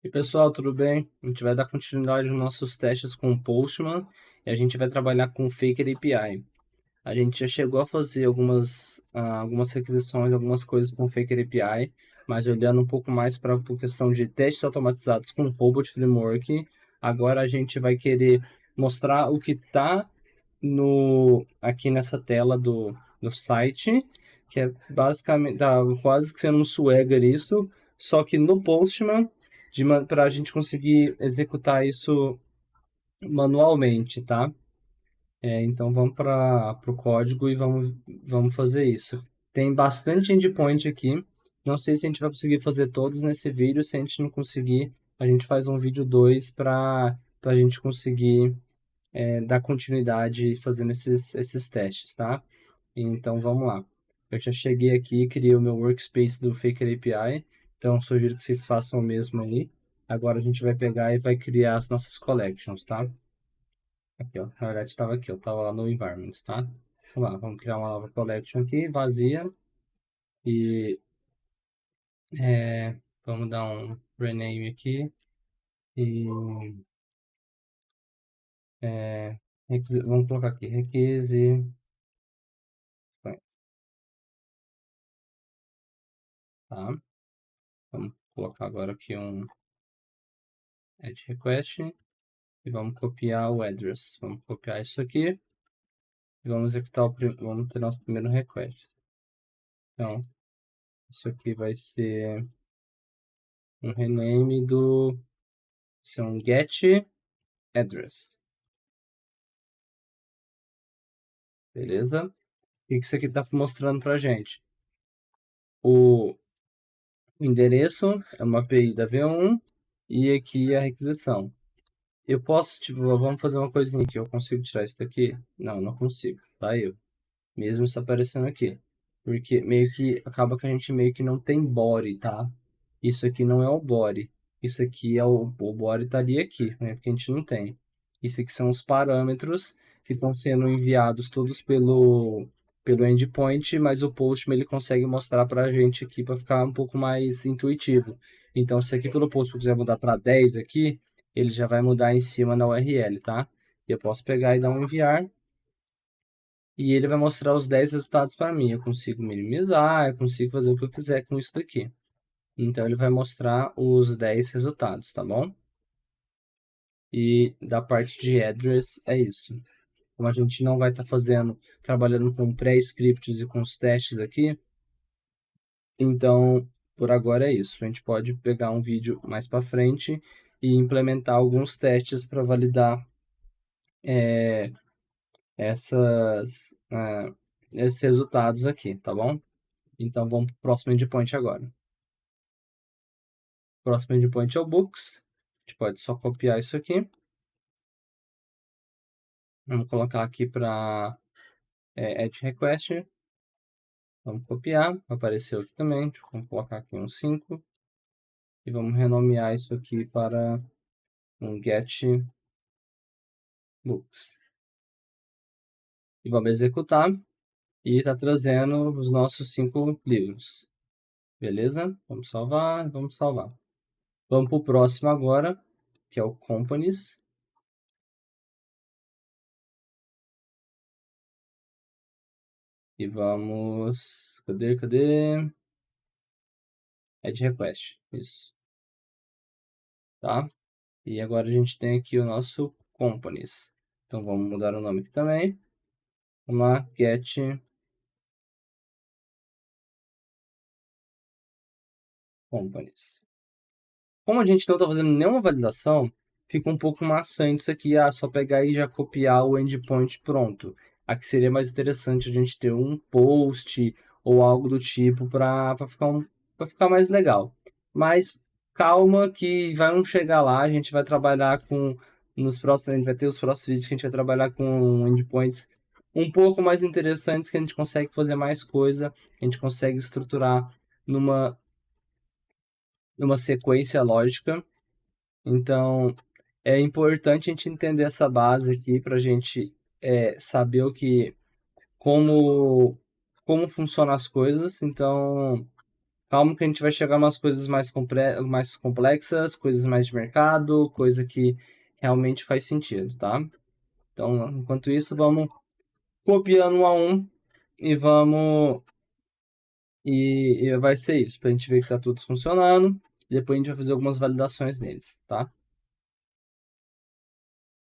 E pessoal, tudo bem? A gente vai dar continuidade nos nossos testes com o Postman e a gente vai trabalhar com o Faker API. A gente já chegou a fazer algumas requisições, algumas coisas com o Faker API, mas olhando um pouco mais para a questão de testes automatizados com o Robot Framework, agora a gente vai querer mostrar o que está aqui nessa tela do site, que é basicamente, tá quase que sendo um Swagger isso, só que no Postman, para a gente conseguir executar isso manualmente, tá? Então vamos para o código e vamos fazer isso. Tem bastante endpoint aqui. Não sei se a gente vai conseguir fazer todos nesse vídeo. Se a gente não conseguir, a gente faz um vídeo 2 para a gente conseguir dar continuidade fazendo esses testes, tá? Então vamos lá. Eu já cheguei aqui, criei o meu workspace do Faker API, então sugiro que vocês façam o mesmo aí. Agora a gente vai pegar e vai criar as nossas collections, tá? Aqui, ó. Na verdade estava aqui, eu estava lá no environments, tá? Vamos lá, vamos criar uma nova collection aqui, vazia. E vamos dar um rename aqui. E vamos colocar aqui, requisições, tá? Vamos colocar agora aqui um add request e vamos copiar o address. Vamos copiar isso aqui e vamos executar vamos ter nosso primeiro request. Então, isso aqui vai ser um rename um get address. Beleza? O que isso aqui está mostrando para a gente? O endereço é uma API da V1 e aqui a requisição. Eu posso, tipo, vamos fazer uma coisinha aqui. Eu consigo tirar isso daqui? Não, não consigo. Tá eu. Mesmo isso aparecendo aqui. Porque meio que acaba que a gente meio que não tem body, tá? Isso aqui não é o body. Isso aqui é o body tá ali aqui, né? Porque a gente não tem. Isso aqui são os parâmetros que estão sendo enviados todos pelo endpoint, mas o Postman ele consegue mostrar para a gente aqui para ficar um pouco mais intuitivo. Então, se aqui pelo Postman eu quiser mudar para 10 aqui, ele já vai mudar em cima na URL, tá? E eu posso pegar e dar um enviar e ele vai mostrar os 10 resultados para mim. Eu consigo minimizar, eu consigo fazer o que eu quiser com isso daqui. Então ele vai mostrar os 10 resultados, tá bom? E da parte de address é isso. Como a gente não vai estar trabalhando com pré-scripts e com os testes aqui, então por agora é isso. A gente pode pegar um vídeo mais para frente e implementar alguns testes para validar esses resultados aqui, tá bom? Então vamos para o próximo endpoint agora. O próximo endpoint é o books. A gente pode só copiar isso aqui. Vamos colocar aqui para add request. Vamos copiar. Apareceu aqui também. Vamos colocar aqui um 5. E vamos renomear isso aqui para um get books. E vamos executar. E está trazendo os nossos 5 livros. Beleza? Vamos salvar. Vamos salvar. Vamos para o próximo agora, que é o companies. E vamos... Cadê? Add request. Isso. Tá? E agora a gente tem aqui o nosso companies. Então vamos mudar o nome aqui também. Vamos lá, get companies. Como a gente não está fazendo nenhuma validação, fica um pouco maçante isso aqui. Só pegar e já copiar o endpoint pronto. Aqui seria mais interessante a gente ter um post ou algo do tipo para ficar mais legal. Mas calma que vamos chegar lá, a gente vai trabalhar nos próximos, a gente vai ter os próximos vídeos que a gente vai trabalhar com endpoints um pouco mais interessantes, que a gente consegue fazer mais coisa, a gente consegue estruturar numa sequência lógica. Então, é importante a gente entender essa base aqui para a gente saber como funcionam as coisas. Então, Calma que a gente vai chegar umas coisas mais complexas, coisas mais de mercado, coisa que realmente faz sentido, tá? Então, enquanto isso, vamos copiando um a um e vamos. E vai ser isso, pra gente ver que tá tudo funcionando. E depois a gente vai fazer algumas validações neles, tá?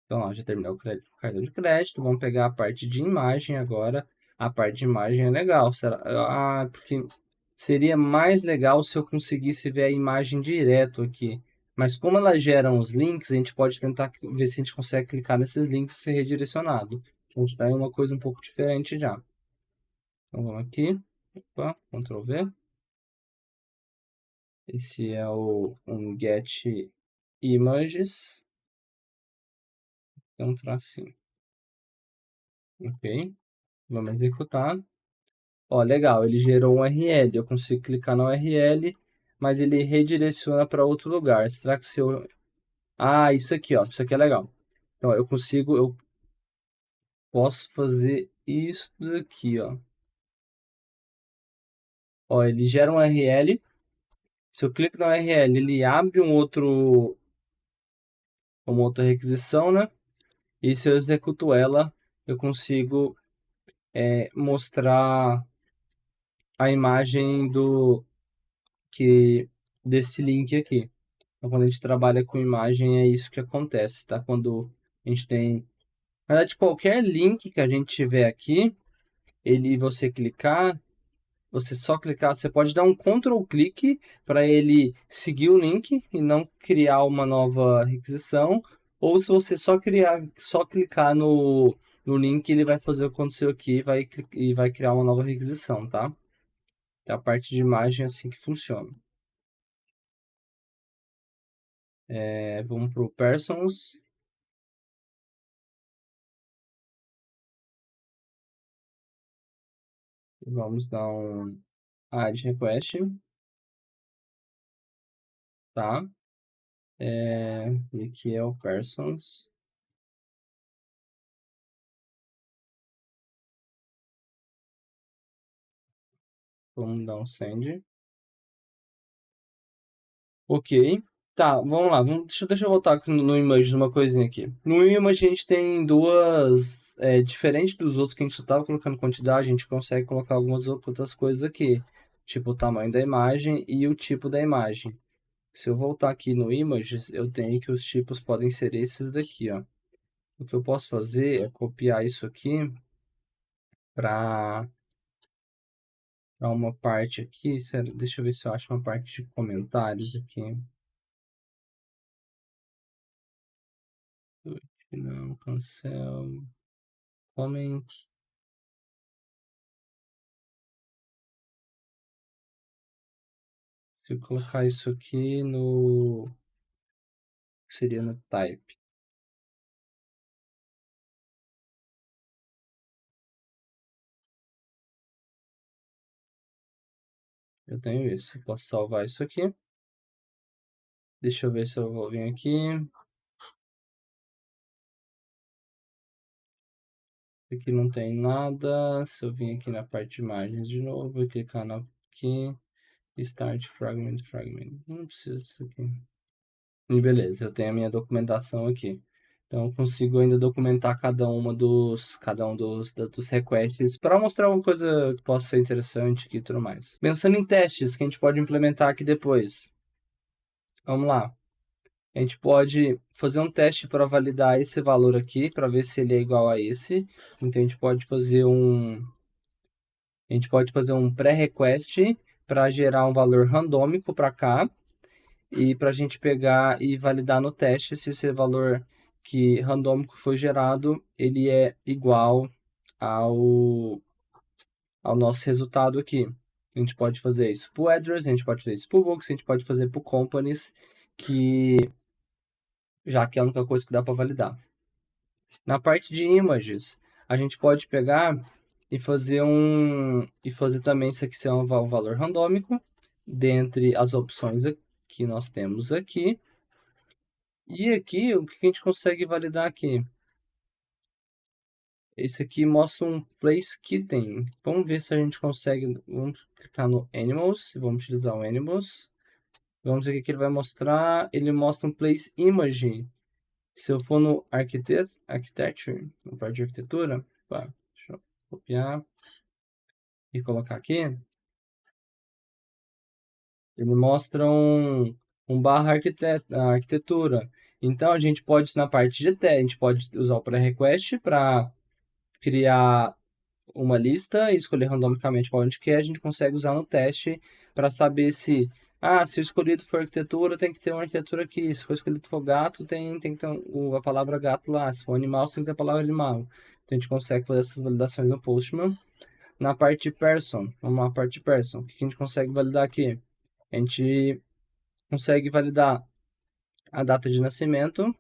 Então, ó, já terminou o cartão de crédito. Vamos pegar a parte de imagem agora. A parte de imagem é legal. Porque seria mais legal se eu conseguisse ver a imagem direto aqui. Mas como elas geram os links, a gente pode tentar ver se a gente consegue clicar nesses links e ser redirecionado. Então, isso daí é uma coisa um pouco diferente já. Então, vamos aqui. Opa, Ctrl V. Esse é um Get Images. É um tracinho. Ok. Vamos executar. Ó, legal, ele gerou um URL. Eu consigo clicar no URL, mas ele redireciona para outro lugar. Será que se eu. Ah, isso aqui, ó. Isso aqui é legal. Então, eu posso fazer isso daqui, ó. Ó, ele gera um URL. Se eu clico no URL, ele abre uma outra requisição, né? E se eu executo ela, eu consigo mostrar a imagem que desse link aqui. Então, quando a gente trabalha com imagem, é isso que acontece, tá? Quando a gente tem, na verdade, qualquer link que a gente tiver aqui, você clicar, você só clicar, você pode dar um Ctrl clique para ele seguir o link e não criar uma nova requisição, ou se você só clicar no link, ele vai fazer o que aconteceu aqui e vai criar uma nova requisição, tá? Então, a parte de imagem é assim que funciona. Vamos para o Persons. Vamos dar um add request, tá? E aqui é o Persons. Vamos dar um send. Ok. Tá, vamos lá. Deixa eu voltar no Image uma coisinha aqui. No Image a gente tem duas. Diferente dos outros que a gente estava colocando quantidade, a gente consegue colocar algumas outras coisas aqui. Tipo o tamanho da imagem e o tipo da imagem. Se eu voltar aqui no Images, eu tenho que os tipos podem ser esses daqui, ó. O que eu posso fazer é copiar isso aqui para uma parte aqui. Deixa eu ver se eu acho uma parte de comentários aqui. Não, cancel. Comment. Se eu colocar isso aqui no. Seria no type. Eu tenho isso. Eu posso salvar isso aqui. Deixa eu ver se eu vou vir aqui. Aqui não tem nada. Se eu vir aqui na parte de imagens de novo e clicar aqui. Start fragment, fragment. Não precisa disso aqui. E beleza, eu tenho a minha documentação aqui. Então, eu consigo ainda documentar cada um dos requests para mostrar uma coisa que possa ser interessante aqui e tudo mais. Pensando em testes que a gente pode implementar aqui depois. Vamos lá. A gente pode fazer um teste para validar esse valor aqui, para ver se ele é igual a esse. Então, a gente pode fazer um pré-request para gerar um valor randômico para cá e para a gente pegar e validar no teste se esse valor que randômico foi gerado, ele é igual ao nosso resultado aqui. A gente pode fazer isso para o address, a gente pode fazer isso para o books, a gente pode fazer para o companies, já que é a única coisa que dá para validar. Na parte de images, a gente pode pegar e fazer também isso aqui ser um valor randômico dentre as opções que nós temos aqui. E aqui, o que a gente consegue validar aqui? Esse aqui mostra um place kitten. Vamos ver se a gente consegue. Vamos clicar no Animals. Vamos utilizar o Animals. Vamos ver o que ele vai mostrar. Ele mostra um place image. Se eu for no Architecture, na parte de arquitetura, pá, deixa eu copiar e colocar aqui. Ele mostra um barra arquitetura. Então a gente pode, na parte de teste, a gente pode usar o pré-request para criar uma lista e escolher randomicamente qual a gente quer. A gente consegue usar no teste para saber se o escolhido for arquitetura, tem que ter uma arquitetura aqui. Se for escolhido for gato, tem que ter a palavra gato lá. Se for animal, tem que ter a palavra animal. Então a gente consegue fazer essas validações no Postman. Na parte de person, vamos lá, parte de person. O que a gente consegue validar aqui? A gente consegue validar a data de nascimento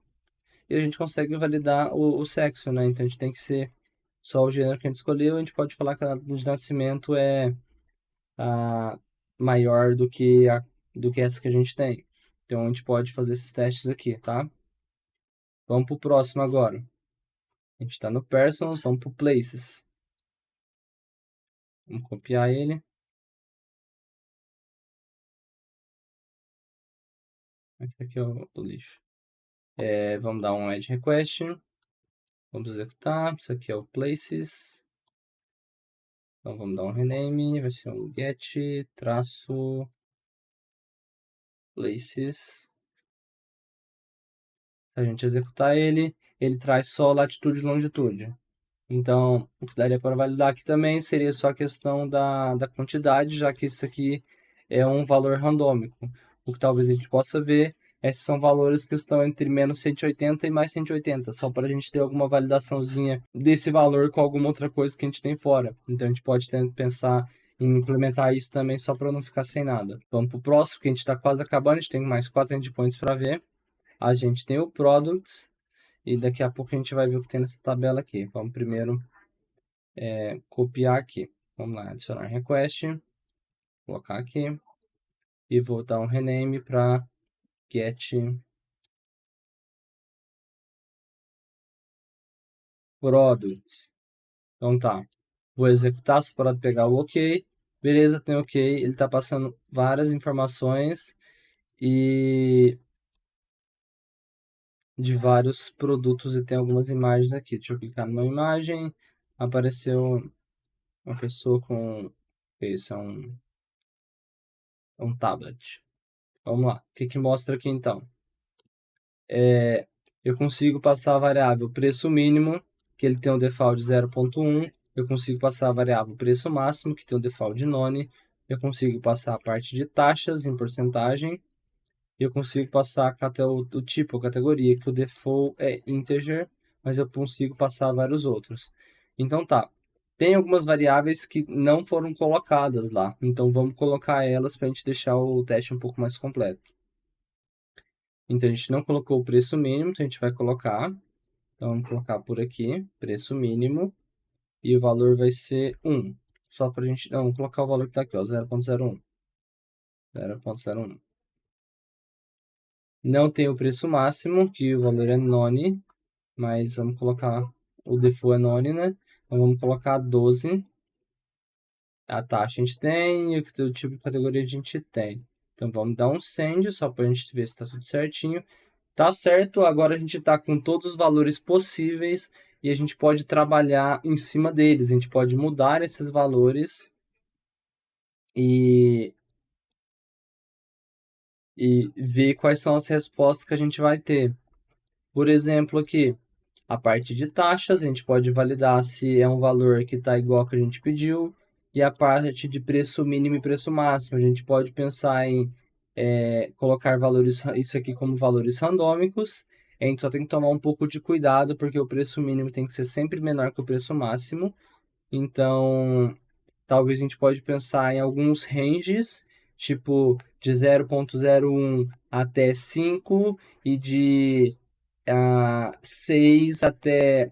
e a gente consegue validar o sexo, né? Então a gente tem que ser só o gênero que a gente escolheu. A gente pode falar que a data de nascimento é maior do que essa que a gente tem. Então a gente pode fazer esses testes aqui, tá? Vamos para o próximo agora. A gente está no Persons, vamos para o Places. Vamos copiar ele. Aqui é o lixo. Vamos dar um Add Request. Vamos executar. Isso aqui é o Places. Então vamos dar um rename. Vai ser um get traço places. Se a gente executar ele traz só latitude e longitude. Então, o que daria para validar aqui também seria só a questão da quantidade, já que isso aqui é um valor randômico. O que talvez a gente possa ver é se são valores que estão entre menos 180 e mais 180, só para a gente ter alguma validaçãozinha desse valor com alguma outra coisa que a gente tem fora. Então, a gente pode pensar em implementar isso também só para não ficar sem nada. Vamos para o próximo, que a gente está quase acabando, a gente tem mais 4 endpoints para ver. A gente tem o Products, e daqui a pouco a gente vai ver o que tem nessa tabela aqui. Vamos primeiro copiar aqui. Vamos lá, adicionar request, colocar aqui e vou dar um rename para get products. Então tá, vou executar, só para pegar o OK. Beleza, tem OK. Ele está passando várias informações e de vários produtos e tem algumas imagens aqui. Deixa eu clicar numa imagem. Apareceu uma pessoa com... Isso é um tablet. Vamos lá. O que mostra aqui então? Eu consigo passar a variável preço mínimo, que ele tem um default de 0.1. Eu consigo passar a variável preço máximo, que tem um default de none. Eu consigo passar a parte de taxas em porcentagem. Eu consigo passar até o tipo, a categoria, que o default é integer, mas eu consigo passar vários outros. Então tá. Tem algumas variáveis que não foram colocadas lá. Então vamos colocar elas para a gente deixar o teste um pouco mais completo. Então, a gente não colocou o preço mínimo, então a gente vai colocar. Então, vamos colocar por aqui, preço mínimo. E o valor vai ser 1. Só para a gente... Não, vamos colocar o valor que está aqui, ó, 0.01. 0.01. Não tem o preço máximo, que o valor é none. Mas vamos colocar... O default é none, né? Então, vamos colocar 12. A taxa a gente tem e o tipo de categoria a gente tem. Então, vamos dar um send, só para a gente ver se está tudo certinho. Tá certo, agora a gente está com todos os valores possíveis e a gente pode trabalhar em cima deles. A gente pode mudar esses valores e ver quais são as respostas que a gente vai ter. Por exemplo, aqui, a parte de taxas, a gente pode validar se é um valor que está igual ao que a gente pediu. E a parte de preço mínimo e preço máximo, a gente pode pensar em colocar valores, isso aqui como valores randômicos. A gente só tem que tomar um pouco de cuidado, porque o preço mínimo tem que ser sempre menor que o preço máximo. Então, talvez a gente pode pensar em alguns ranges, tipo de 0.01 até 5 e de 6 até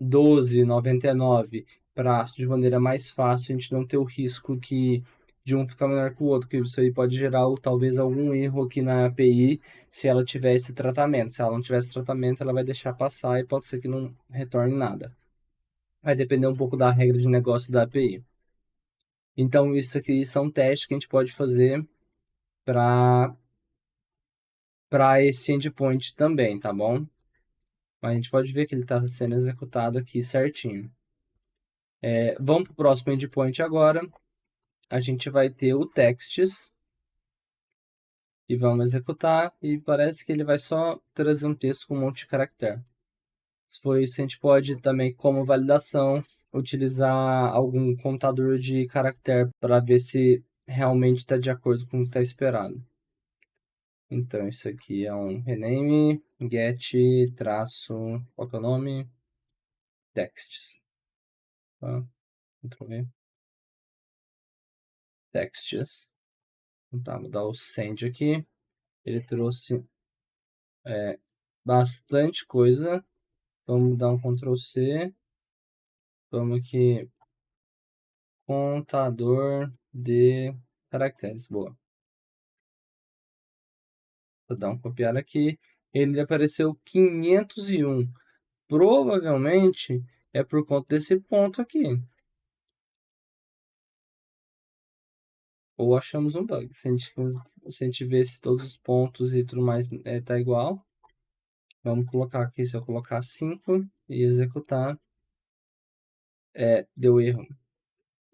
12,99 para de maneira mais fácil a gente não ter o risco de um ficar menor que o outro, que isso aí pode gerar talvez algum erro aqui na API se ela tiver esse tratamento. Se ela não tiver esse tratamento, ela vai deixar passar e pode ser que não retorne nada. vai depender um pouco da regra de negócio da API. Então, isso aqui são testes que a gente pode fazer para esse endpoint também, tá bom? Mas a gente pode ver que ele está sendo executado aqui certinho. Vamos para o próximo endpoint agora. A gente vai ter o texts e vamos executar, e parece que ele vai só trazer um texto com um monte de caractere. Se for isso, a gente pode também, como validação, utilizar algum contador de caractere para ver se realmente está de acordo com o que está esperado. Então, isso aqui é um rename, get, traço, qual que é o nome? Texts. Tá? Ctrl V. Texts. Tá, vou dar o send aqui. Ele trouxe bastante coisa. Vamos dar um Ctrl C. Vamos aqui, contador de caracteres. Boa. Vou dar um copiar aqui. Ele apareceu 501. Provavelmente é por conta desse ponto aqui. Ou achamos um bug. Se a gente ver se todos os pontos e tudo mais tá igual. Vamos colocar aqui, se eu colocar 5 e executar, deu erro.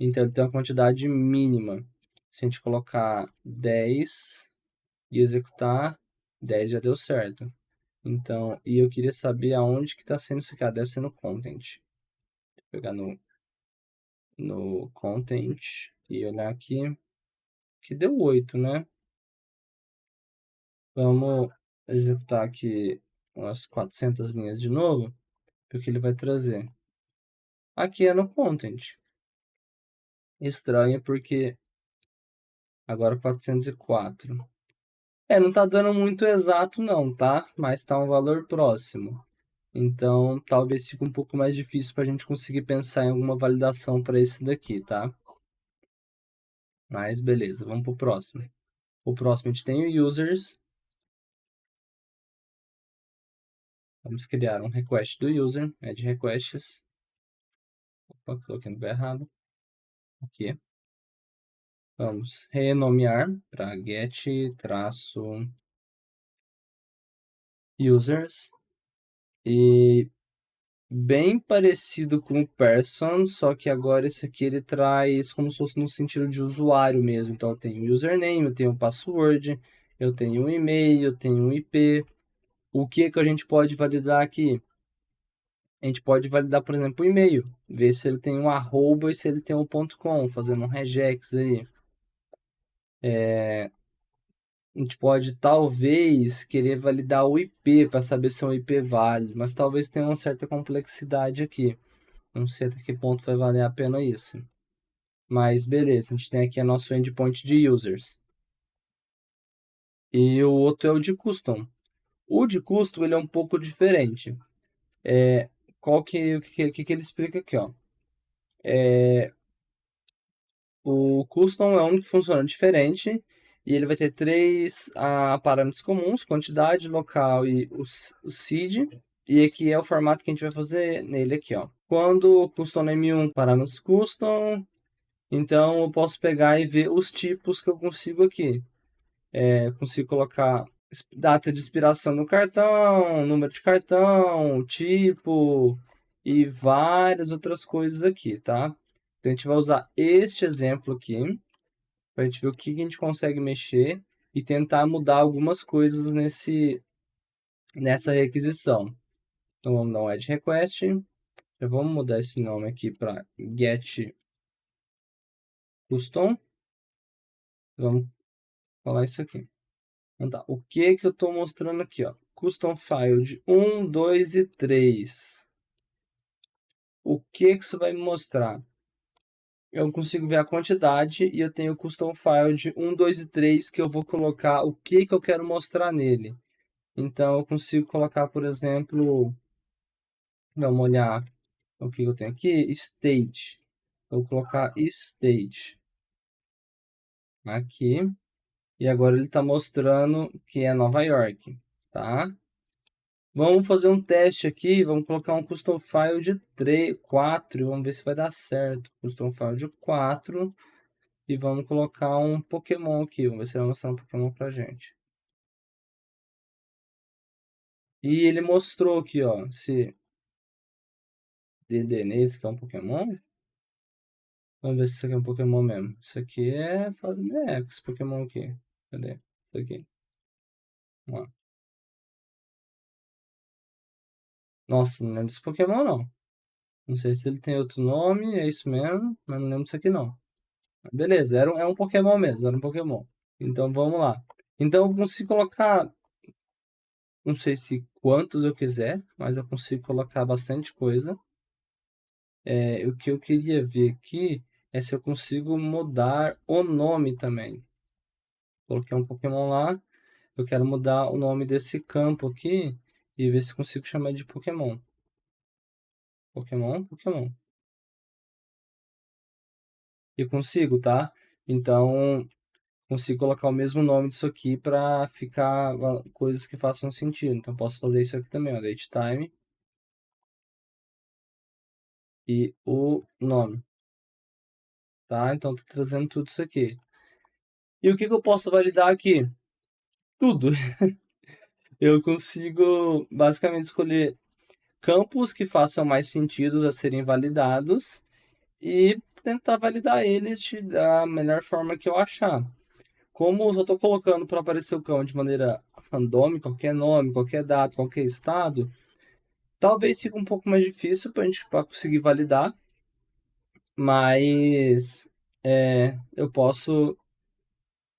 Então ele tem uma quantidade mínima. Se a gente colocar 10 e executar, 10 já deu certo. Então, e eu queria saber aonde que está sendo isso aqui. Deve ser no content. Vou pegar no content e olhar aqui, que deu 8, né? Vamos executar aqui umas 400 linhas de novo, porque ele vai trazer. Aqui é no content. Estranho porque agora 404. Não tá dando muito exato não, tá? Mas tá um valor próximo. Então, talvez fique um pouco mais difícil para a gente conseguir pensar em alguma validação para esse daqui, tá? Mas beleza, vamos pro próximo. O próximo a gente tem o users. Vamos criar um request do user, add requests. Opa, coloquei no lugar errado. Aqui. Vamos renomear para get-users. E bem parecido com o person, só que agora esse aqui ele traz como se fosse no sentido de usuário mesmo. Então eu tenho o username, eu tenho o password, eu tenho um e-mail, eu tenho um IP. O que que a gente pode validar aqui? A gente pode validar, por exemplo, o e-mail, ver se ele tem um arroba e se ele tem um ponto .com, fazendo um regex aí. A gente pode talvez querer validar o IP para saber se é um IP válido, mas talvez tenha uma certa complexidade aqui. Não sei até que ponto vai valer a pena isso. Mas beleza, a gente tem aqui a nosso endpoint de users. E o outro é o de custom. O de custom ele é um pouco diferente. O que ele explica aqui, ó? O custom é um que funciona diferente e ele vai ter três parâmetros comuns: quantidade, local e o seed. E aqui é o formato que a gente vai fazer nele aqui, ó. Quando o custom name 1, parâmetros custom, então eu posso pegar e ver os tipos que eu consigo aqui. Eu consigo colocar data de expiração do cartão, número de cartão, tipo e várias outras coisas aqui, tá? Então a gente vai usar este exemplo aqui para a gente ver o que a gente consegue mexer e tentar mudar algumas coisas nessa requisição. Então vamos dar um add request. Já vamos mudar esse nome aqui para get custom. Vamos falar isso aqui. Então, tá. O que que eu estou mostrando aqui, ó? Custom file de 1, 2 e 3. O que que isso vai me mostrar? Eu consigo ver a quantidade e eu tenho o custom file de 1, 2 e 3 que eu vou colocar o que que eu quero mostrar nele. Então, eu consigo colocar, por exemplo, vamos olhar o que eu tenho aqui, state. Eu vou colocar state aqui. E agora ele está mostrando que é Nova York, tá? Vamos fazer um teste aqui, vamos colocar um custom file de 3, 4, vamos ver se vai dar certo. Custom file de 4 e vamos colocar um Pokémon aqui, vamos ver se ele vai mostrar um Pokémon pra gente. E ele mostrou aqui, ó, esse Dedenne, que é um Pokémon. Vamos ver se isso aqui é um Pokémon mesmo. Isso aqui é esse Pokémon aqui. Cadê? Isso aqui. Vamos lá. Nossa, não lembro desse Pokémon não. Não sei se ele tem outro nome, é isso mesmo, mas não lembro disso aqui não. Beleza, é um Pokémon mesmo, era um Pokémon. Então vamos lá. Então eu consigo colocar, não sei se quantos eu quiser, mas eu consigo colocar bastante coisa. O que eu queria ver aqui é se eu consigo mudar o nome também. Coloquei um Pokémon lá, eu quero mudar o nome desse campo aqui e ver se consigo chamar de Pokémon. Pokémon, Pokémon. E consigo, tá? Então, consigo colocar o mesmo nome disso aqui para ficar coisas que façam sentido. Então, posso fazer isso aqui também, ó, date time e o nome, tá? Então, tô trazendo tudo isso aqui. E o que que eu posso validar aqui? Tudo. Eu consigo basicamente escolher campos que façam mais sentido a serem validados e tentar validar eles da melhor forma que eu achar. Como eu só estou colocando para aparecer o cão de maneira random, qualquer nome, qualquer data, qualquer estado, talvez fique um pouco mais difícil para a gente pra conseguir validar, mas eu posso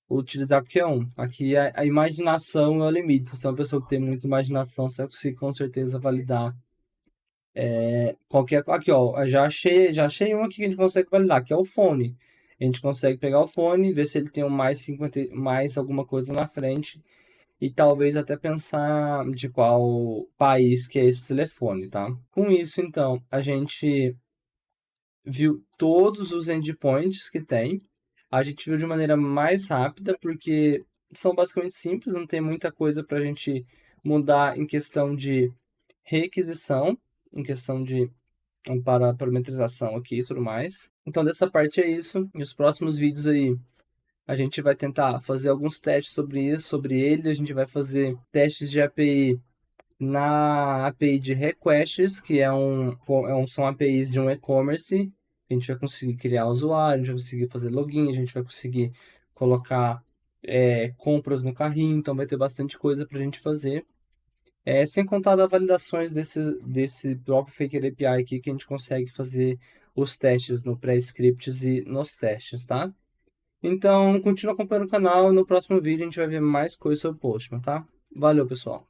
utilizar qualquer um. Aqui a imaginação é o limite. Se você é uma pessoa que tem muita imaginação, você vai conseguir com certeza validar qualquer. Aqui, ó, já achei um aqui que a gente consegue validar, que é o fone. A gente consegue pegar o fone, ver se ele tem um mais 50, mais alguma coisa na frente e talvez até pensar de qual país que é esse telefone, tá? Com isso, então, a gente viu todos os endpoints que tem. A gente viu de maneira mais rápida, porque são basicamente simples, não tem muita coisa para a gente mudar em questão de requisição, em questão de para parametrização aqui e tudo mais. Então, dessa parte é isso. Nos próximos vídeos aí, a gente vai tentar fazer alguns testes sobre isso, sobre ele. A gente vai fazer testes de API na API de requests, que são APIs de um e-commerce. A gente vai conseguir criar usuário, a gente vai conseguir fazer login, a gente vai conseguir colocar compras no carrinho, então vai ter bastante coisa para a gente fazer. Sem contar das validações desse próprio Faker API aqui, que a gente consegue fazer os testes no pré-scripts e nos testes, tá? Então, continua acompanhando o canal e no próximo vídeo a gente vai ver mais coisas sobre o Postman, tá? Valeu, pessoal!